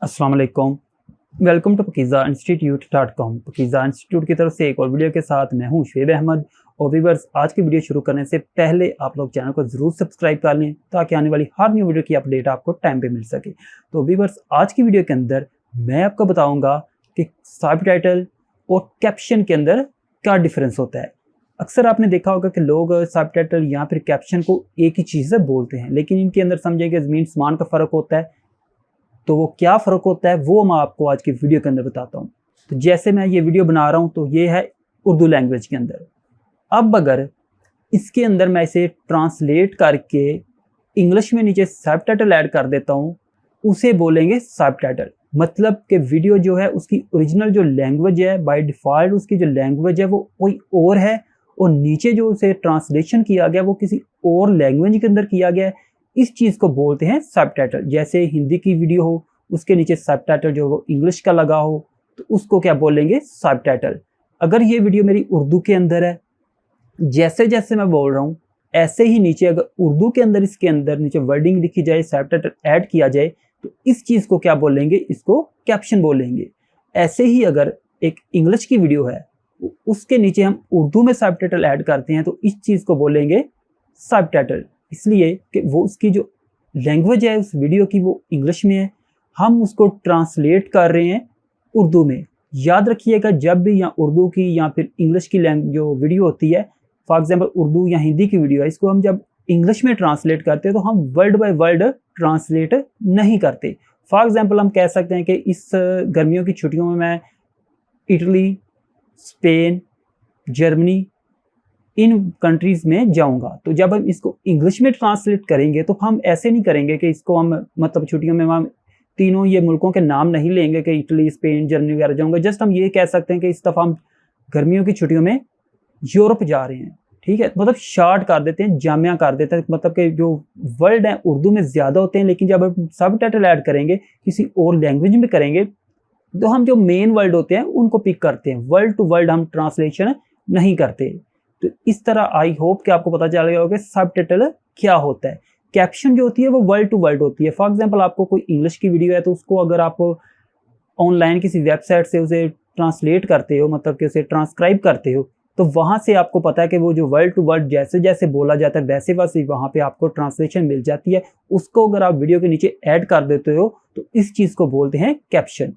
अस्सलाम वालेकुम। Welcome to pakizainstitute.com। Pakeezah institute की तरफ से एक और वीडियो के साथ मैं हूं शुएब अहमद। और व्यूअर्स, आज की वीडियो शुरू करने से पहले आप लोग चैनल को ज़रूर सब्सक्राइब कर लें ताकि आने वाली हर न्यू वीडियो की अपडेट आपको टाइम पे मिल सके। तो व्यूअर्स, आज की वीडियो के अंदर मैं आपको बताऊँगा कि सबटाइटल और कैप्शन के अंदर क्या डिफरेंस होता है। अक्सर आपने देखा होगा कि लोग सबटाइटल या फिर कैप्शन को एक ही चीज़ से बोलते हैं, लेकिन इनके अंदर समझिए ज़मीन आसमान का फ़र्क होता है। तो वो क्या फ़र्क होता है वो मैं आपको आज की वीडियो के अंदर बताता हूँ। तो जैसे मैं ये वीडियो बना रहा हूँ तो ये है उर्दू लैंग्वेज के अंदर। अब अगर इसके अंदर मैं इसे ट्रांसलेट करके इंग्लिश में नीचे सबटाइटल ऐड कर देता हूँ, उसे बोलेंगे सबटाइटल। मतलब कि वीडियो जो है उसकी ओरिजिनल जो लैंग्वेज है, बाय डिफ़ॉल्ट उसकी जो लैंग्वेज है वो कोई और है, और नीचे जो उसे ट्रांसलेशन किया गया वो किसी और लैंग्वेज के अंदर किया गया है। इस चीज़ को बोलते हैं सबटाइटल। जैसे हिंदी की वीडियो हो, उसके नीचे सबटाइटल जो वो इंग्लिश का लगा हो, तो उसको क्या बोलेंगे? सबटाइटल। अगर ये वीडियो मेरी उर्दू के अंदर है, जैसे जैसे मैं बोल रहा हूँ ऐसे ही नीचे अगर उर्दू के अंदर इसके अंदर नीचे वर्डिंग लिखी जाए, सबटाइटल ऐड किया जाए, तो इस चीज़ को क्या बोलेंगे? इसको कैप्शन बोलेंगे। ऐसे ही अगर एक इंग्लिश की वीडियो है, उसके नीचे हम उर्दू में सबटाइटल ऐड करते हैं, तो इस चीज़ को बोलेंगे सबटाइटल। इसलिए कि वो उसकी जो लैंग्वेज है उस वीडियो की वो इंग्लिश में है, हम उसको ट्रांसलेट कर रहे हैं उर्दू में। याद रखिएगा, जब भी यहाँ उर्दू की या फिर इंग्लिश की जो वीडियो होती है, फॉर एग्जांपल उर्दू या हिंदी की वीडियो है, इसको हम जब इंग्लिश में ट्रांसलेट करते हैं तो हम वर्ड बाय वर्ड ट्रांसलेट नहीं करते। फॉर एग्जांपल हम कह सकते हैं कि इस गर्मियों की छुट्टियों में मैं इटली, स्पेन, जर्मनी, इन कंट्रीज़ में जाऊँगा। तो जब हम इसको इंग्लिश में ट्रांसलेट करेंगे तो हम ऐसे नहीं करेंगे कि इसको हम मतलब छुट्टियों में हम तीनों ये मुल्कों के नाम नहीं लेंगे कि इटली, स्पेन, जर्मनी वगैरह जाऊँगा। जस्ट हम ये कह सकते हैं कि इस दफ़ा हम गर्मियों की छुट्टियों में यूरोप जा रहे हैं, ठीक है? मतलब शॉर्ट कर देते हैं, जामिया कर देते हैं। मतलब कि जो वर्ड हैं उर्दू में ज़्यादा होते हैं, लेकिन जब हम सबटाइटल ऐड करेंगे, किसी और लैंग्वेज में करेंगे, तो हम जो मेन वर्ड होते हैं उनको पिक करते हैं। वर्ड टू वर्ड हम ट्रांसलेशन नहीं करते। तो इस तरह आई होप कि आपको पता चल गया होगा कि सबटाइटल क्या होता है। कैप्शन जो होती है वो वर्ड टू वर्ड होती है। फॉर एग्जांपल आपको कोई इंग्लिश की वीडियो है, तो उसको अगर आप ऑनलाइन किसी वेबसाइट से उसे ट्रांसलेट करते हो, मतलब कि उसे ट्रांसक्राइब करते हो, तो वहाँ से आपको पता है कि वो जो वर्ड टू वर्ड जैसे-जैसे बोला जाता है वैसे-वैसे वहाँ पे आपको ट्रांसलेशन मिल जाती है। उसको अगर आप वीडियो के नीचे ऐड कर देते हो तो इस चीज़ को बोलते हैं कैप्शन।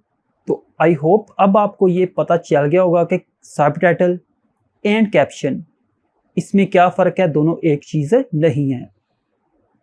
तो आई होप अब आपको ये पता चल गया होगा कि सबटाइटल एंड कैप्शन, इसमें क्या फ़र्क है, दोनों एक चीज़ नहीं है।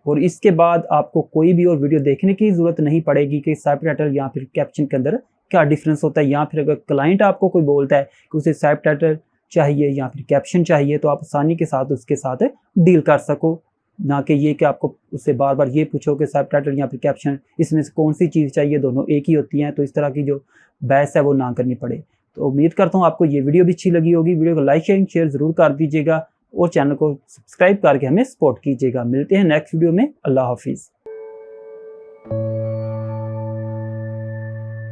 और इसके बाद आपको कोई भी और वीडियो देखने की ज़रूरत नहीं पड़ेगी कि सबटाइटल या फिर कैप्शन के अंदर क्या डिफरेंस होता है। या फिर अगर क्लाइंट आपको कोई बोलता है कि उसे सबटाइटल चाहिए या फिर कैप्शन चाहिए, तो आप आसानी के साथ उसके साथ डील कर सको। ना कि ये कि आपको उससे बार-बार ये पूछो कि सबटाइटल या फिर कैप्शन इसमें से कौन-सी चीज़ चाहिए, दोनों एक ही होती हैं। तो इस तरह की जो बहस है वो ना करनी पड़े। तो उम्मीद करता हूँ आपको ये वीडियो भी अच्छी लगी होगी। वीडियो को लाइक शेयर ज़रूर कर दीजिएगा और चैनल को सब्सक्राइब करके हमें सपोर्ट कीजिएगा। मिलते हैं नेक्स्ट वीडियो में। अल्लाह हाफिज़।